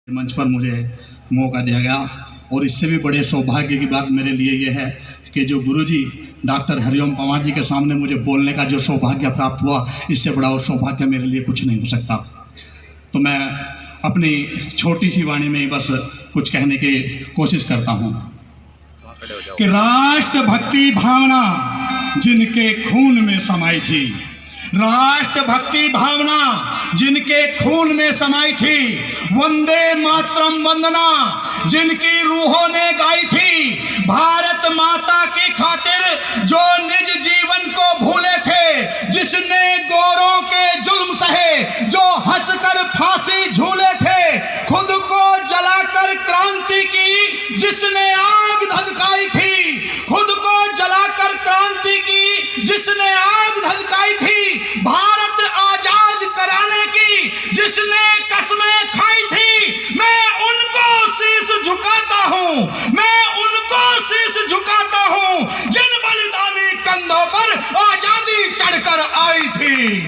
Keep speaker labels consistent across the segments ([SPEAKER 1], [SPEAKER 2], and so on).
[SPEAKER 1] मंच पर मुझे मौका दिया गया और इससे भी बड़े सौभाग्य की बात मेरे लिए ये है कि जो गुरुजी डॉक्टर हरिओम पंवार जी के सामने मुझे बोलने का जो सौभाग्य प्राप्त हुआ, इससे बड़ा और सौभाग्य मेरे लिए कुछ नहीं हो सकता। तो मैं अपनी छोटी सी वाणी में ही बस कुछ कहने की कोशिश करता हूँ कि राष्ट्रभक्ति भावना जिनके खून में समाई थी, राष्ट्रभक्ति भावना जिनके खून में समाई थी, वंदे मातरम वंदना जिनकी रूहों ने गाई थी, भारत माता की खातिर जो निज जीवन को भूले थे, जिसने गोरों के जुल्म सहे, जो हंसकर फांसी झूले थे, खुद को जलाकर क्रांति की जिसने आग धधकाई थी, खुद को जलाकर क्रांति की जिसने आग धधकाई थी, भारत आजाद कराने की जिसने कस्में खाई थी, मैं उनको शीश झुकाता हूं, मैं उनको शीश झुकाता हूं जिन बलिदानी कंधों पर आजादी चढ़कर आई थी।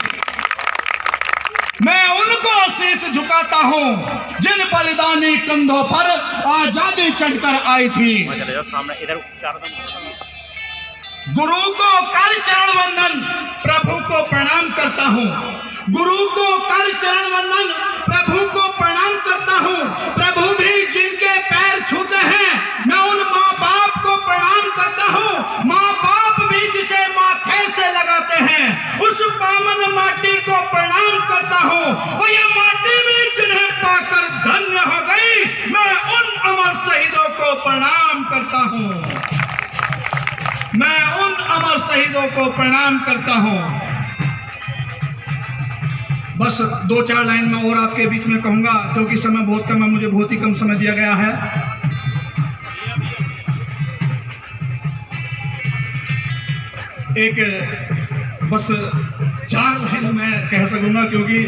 [SPEAKER 1] मैं उनको शीश झुकाता हूं जिन बलिदानी कंधों पर आजादी चढ़कर आई थी। गुरु को कर चरण वंदन, प्रभु को प्रणाम करता हूँ। गुरु को कर चरण वंदन, प्रभु को प्रणाम करता हूँ। प्रभु भी जिनके पैर छूते हैं, मैं उन माँ बाप को प्रणाम करता हूँ। माँ बाप भी जिसे माथे से लगाते हैं, उस पावन माटी को प्रणाम करता हूँ। और ये माटी भी जिन्हें पाकर धन्य हो गई, मैं उन अमर शहीदों को प्रणाम करता हूँ। मैं उन अमर शहीदों को प्रणाम करता हूं। बस दो चार लाइन में और आपके बीच में कहूंगा, क्योंकि समय बहुत कम है, मुझे बहुत ही कम समय दिया गया है। एक बस चार लाइन मैं कह सकूंगा, क्योंकि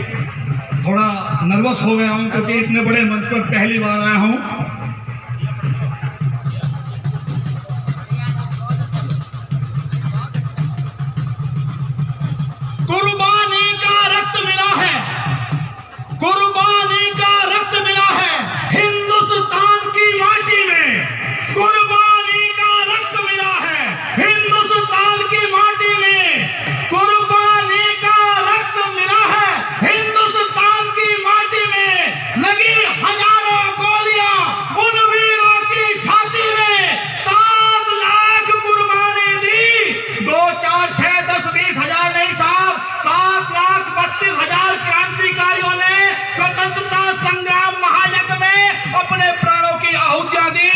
[SPEAKER 1] थोड़ा नर्वस हो गया हूं, क्योंकि इतने बड़े मंच पर पहली बार आया हूं। कुर्बानी का रक्त मिला है, कुर्बानी का रक्त मिला है हिंदुस्तान की माटी में, कुर्बानी का रक्त मिला है हिंदुस्तान की माटी में, कुर्बानी का रक्त मिला है हिंदुस्तान की माटी में। लगी हजारों गोलियां उन वीरों की छाती में, 7 लाख कुर्बानी दी, 2 4 6 10 20 हजार नहीं साहब, 7,32,000 क्रांतिकारियों ने स्वतंत्रता संग्राम महायज्ञ में अपने प्राणों की आहुतियां दी,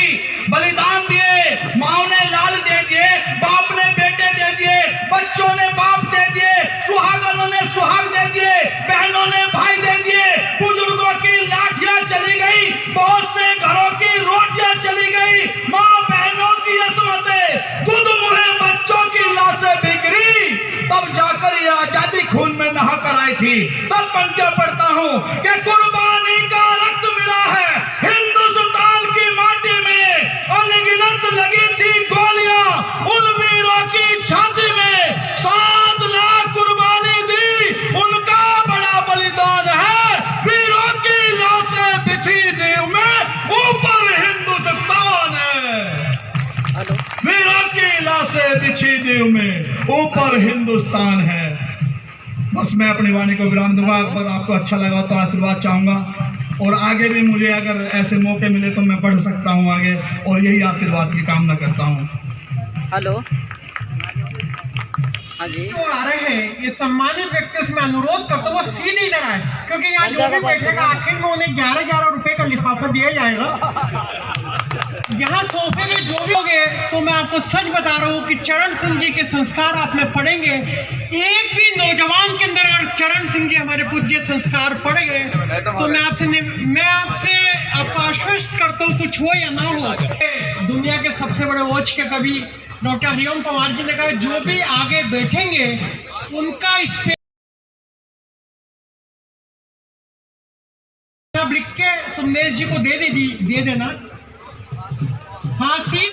[SPEAKER 1] बलिदान दिए। माओ ने लाल दे दिए, बाप ने बेटे दे दिए, बच्चों ने बाप दे दिए, सुहागनों ने सुहाग दे दिए, बहनों ने भाई दे दिए, बुजुर्गों की लाठियां चली गई, बहुत से घरों की रोटियां चली गई, माँ बहनों की असमतें, खुद मुहे बच्चों की लाशें बिखरी, तब जाकर ये आजादी खून में नहा कर आई थी। तब पंक्तियां पढ़ता हूं कि कुर्बानी का रक्त मिला है हिंदुस्तान की माटी में, अनगिनत लगी थी गोलियां उन वीरों की छाती में, 7 लाख कुर्बानी दी, उनका बड़ा बलिदान है, वीरों की लाशें बिछी नींव में, ऊपर हिंदुस्तान है, वीरों की लाशें बिछी नींव में, ऊपर हिंदुस्तान है। बस मैं अपनी वाणी को विराम दूंगा। अगर आपको अच्छा लगा तो आशीर्वाद चाहूंगा, और आगे भी मुझे अगर ऐसे मौके मिले तो मैं पढ़ सकता हूं आगे, और यही आशीर्वाद की कामना करता हूं।
[SPEAKER 2] हेलो, हाँ जी,
[SPEAKER 3] तो आ रहे हैं, ये सम्मानित व्यक्ति से मैं अनुरोध करता हूँ वो सीधे इधर आए, क्योंकि यहाँ जो भी बैठेगा आखिर में उन्हें 11-11 रुपए का लिफाफा दिया जाएगा। यहाँ सोफे में जो भी होंगे, तो मैं आपको सच बता रहा हूँ कि चरण सिंह जी के संस्कार आप में पढ़ेंगे। एक भी नौजवान के अंदर अगर चरण सिंह जी हमारे पूज्य संस्कार पढ़ गए, तो मैं आपसे आपको आश्वस्त करता हूँ, कुछ हो या ना हो, दुनिया के सबसे बड़े ओज के कवि डॉक्टर हरिओम पंवार जी ने कहा, जो भी आगे बैठेंगे उनका इस लिख के सुमनेश जी को दे देना। हाँ,